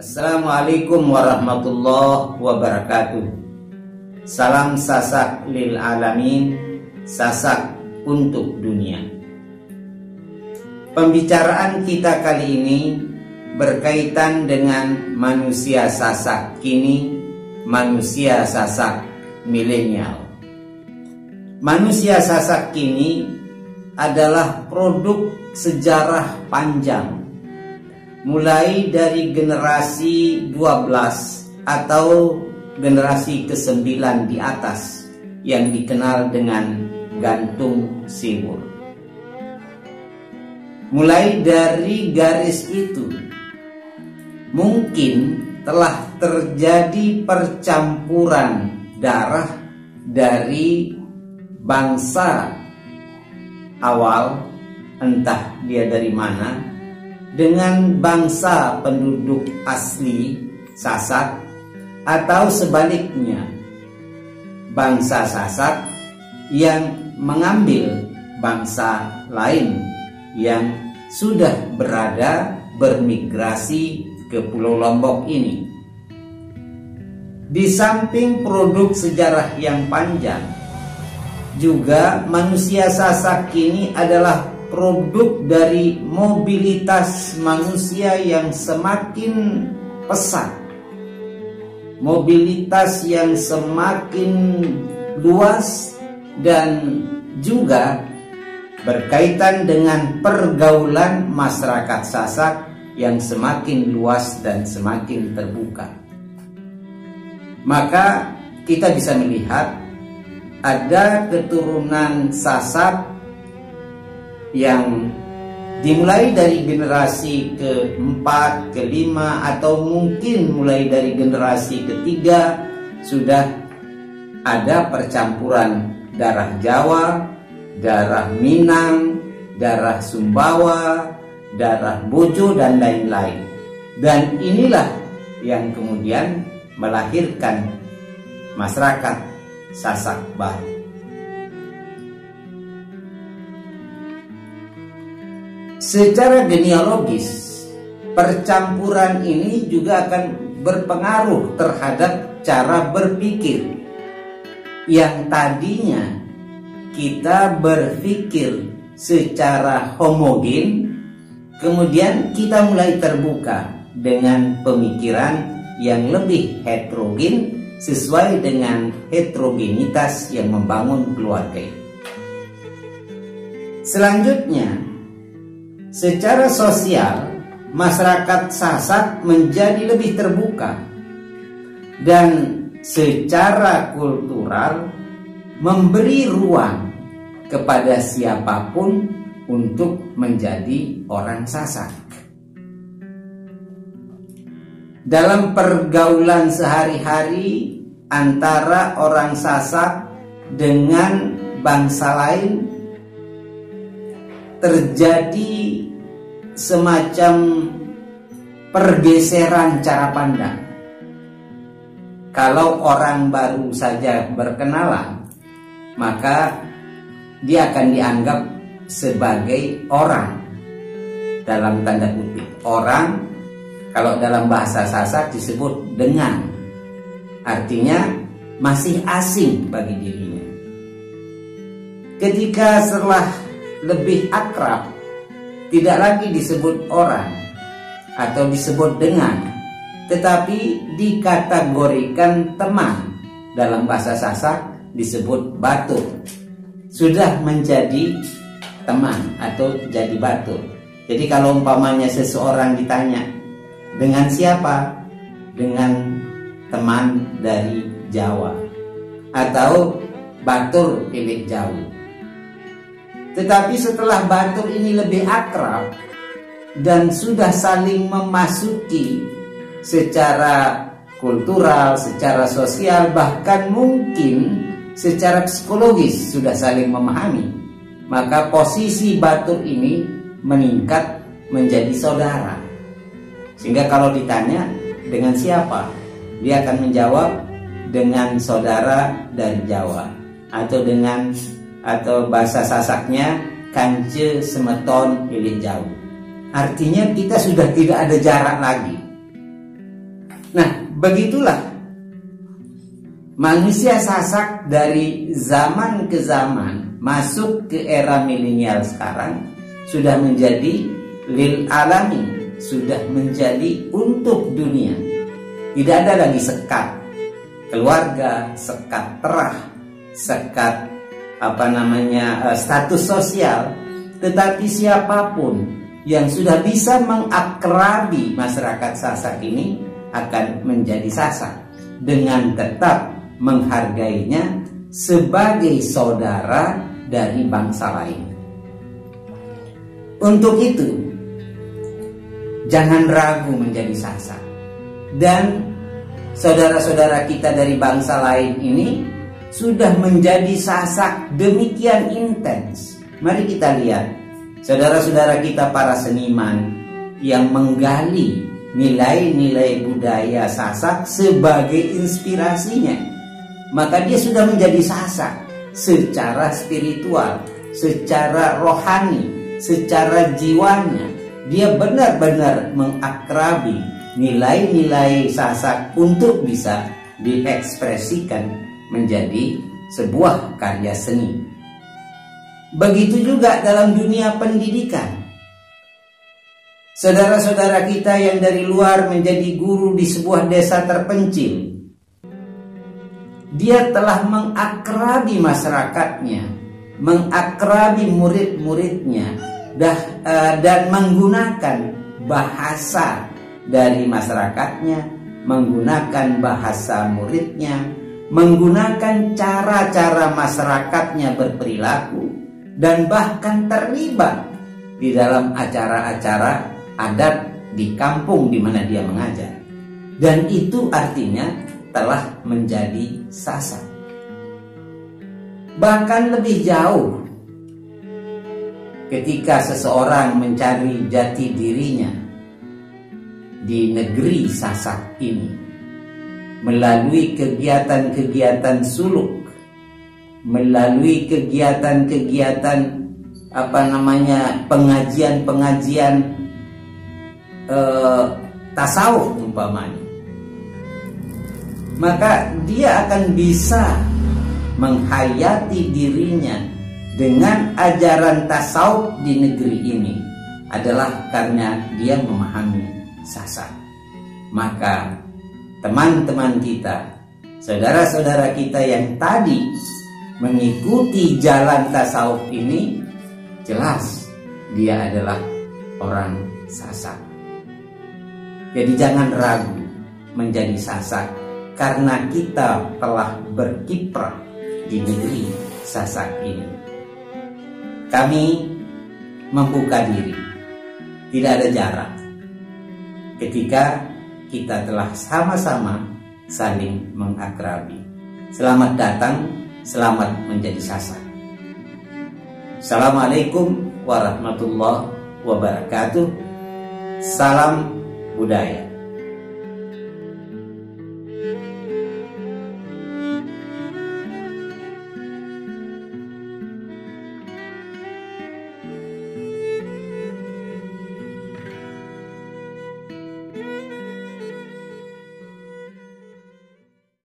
Assalamualaikum warahmatullahi wabarakatuh. Salam Sasak lil alamin, Sasak untuk dunia. Pembicaraan kita kali ini berkaitan dengan manusia Sasak kini, manusia Sasak milenial. Manusia Sasak kini adalah produk sejarah panjang, mulai dari generasi 12 atau generasi ke-9 di atas yang dikenal dengan gantung siwur. Mulai dari garis itu mungkin telah terjadi percampuran darah dari bangsa awal, entah dia dari mana, dengan bangsa penduduk asli Sasak, atau sebaliknya bangsa Sasak yang mengambil bangsa lain yang sudah bermigrasi ke Pulau Lombok ini. Di samping produk sejarah yang panjang, juga manusia Sasak kini adalah produk dari mobilitas manusia yang semakin pesat, mobilitas yang semakin luas, dan juga berkaitan dengan pergaulan masyarakat Sasak yang semakin luas dan semakin terbuka. Maka kita bisa melihat ada keturunan Sasak yang dimulai dari generasi ke-4, ke-5, atau mungkin mulai dari generasi ke-3 sudah ada percampuran darah Jawa, darah Minang, darah Sumbawa, darah Bojo, dan lain-lain. Dan inilah yang kemudian melahirkan masyarakat Sasak baru. Secara genealogis, percampuran ini juga akan berpengaruh terhadap cara berpikir. Yang tadinya kita berpikir secara homogen, kemudian kita mulai terbuka dengan pemikiran yang lebih heterogen sesuai dengan heterogenitas yang membangun keluarga. Selanjutnya, secara sosial, masyarakat Sasak menjadi lebih terbuka, dan secara kultural memberi ruang kepada siapapun untuk menjadi orang Sasak. Dalam pergaulan sehari-hari antara orang Sasak dengan bangsa lain, terjadi semacam pergeseran cara pandang. Kalau orang baru saja berkenalan, maka dia akan dianggap sebagai orang, dalam tanda kutip. Orang, kalau dalam bahasa Sasak disebut dengan, artinya masih asing bagi dirinya. Ketika setelah lebih akrab, tidak lagi disebut orang atau disebut dengan, tetapi dikategorikan teman. Dalam bahasa Sasak disebut batur. Sudah menjadi teman atau jadi batur. Jadi kalau umpamanya seseorang ditanya, dengan siapa? Dengan teman dari Jawa, atau batur pilih jauh. Tetapi setelah batur ini lebih akrab dan sudah saling memasuki secara kultural, secara sosial, bahkan mungkin secara psikologis sudah saling memahami, maka posisi batur ini meningkat menjadi saudara. Sehingga kalau ditanya dengan siapa, dia akan menjawab dengan saudara dari Jawa, atau bahasa Sasaknya kance semeton pilih jauh. Artinya kita sudah tidak ada jarak lagi. begitulah manusia Sasak dari zaman ke zaman masuk ke era milenial sekarang sudah menjadi lil alamin, sudah menjadi untuk dunia. Tidak ada lagi sekat keluarga, sekat terah, sekat status sosial, tetapi siapapun yang sudah bisa mengakrabi masyarakat Sasak ini akan menjadi Sasak dengan tetap menghargainya sebagai saudara dari bangsa lain. Untuk itu, jangan ragu menjadi Sasak. Dan saudara-saudara kita dari bangsa lain ini sudah menjadi Sasak demikian intens. Mari kita lihat saudara-saudara kita para seniman yang menggali nilai-nilai budaya Sasak sebagai inspirasinya. Maka dia sudah menjadi Sasak secara spiritual, secara rohani, secara jiwanya. Dia benar-benar mengakrabi nilai-nilai Sasak untuk bisa diekspresikan menjadi sebuah karya seni. Begitu juga dalam dunia pendidikan. Saudara-saudara kita yang dari luar menjadi guru di sebuah desa terpencil, dia telah mengakrabi masyarakatnya, mengakrabi murid-muridnya, dan menggunakan bahasa dari masyarakatnya, menggunakan bahasa muridnya, menggunakan cara-cara masyarakatnya berperilaku, dan bahkan terlibat di dalam acara-acara adat di kampung di mana dia mengajar. Dan itu artinya telah menjadi Sasak. Bahkan lebih jauh, ketika seseorang mencari jati dirinya di negeri Sasak ini melalui kegiatan-kegiatan suluk, melalui kegiatan-kegiatan pengajian-pengajian tasawuf umpamanya, maka dia akan bisa menghayati dirinya dengan ajaran tasawuf di negeri ini adalah karena dia memahami Sasak. Maka teman-teman kita, saudara-saudara kita yang tadi mengikuti jalan tasawuf ini, jelas dia adalah orang Sasak. Jadi jangan ragu menjadi Sasak, karena kita telah berkiprah di negeri Sasak ini. Kami membuka diri, tidak ada jarak, ketika kita telah sama-sama saling mengakrabi. Selamat datang, selamat menjadi Sasak. Assalamualaikum warahmatullahi wabarakatuh. Salam budaya.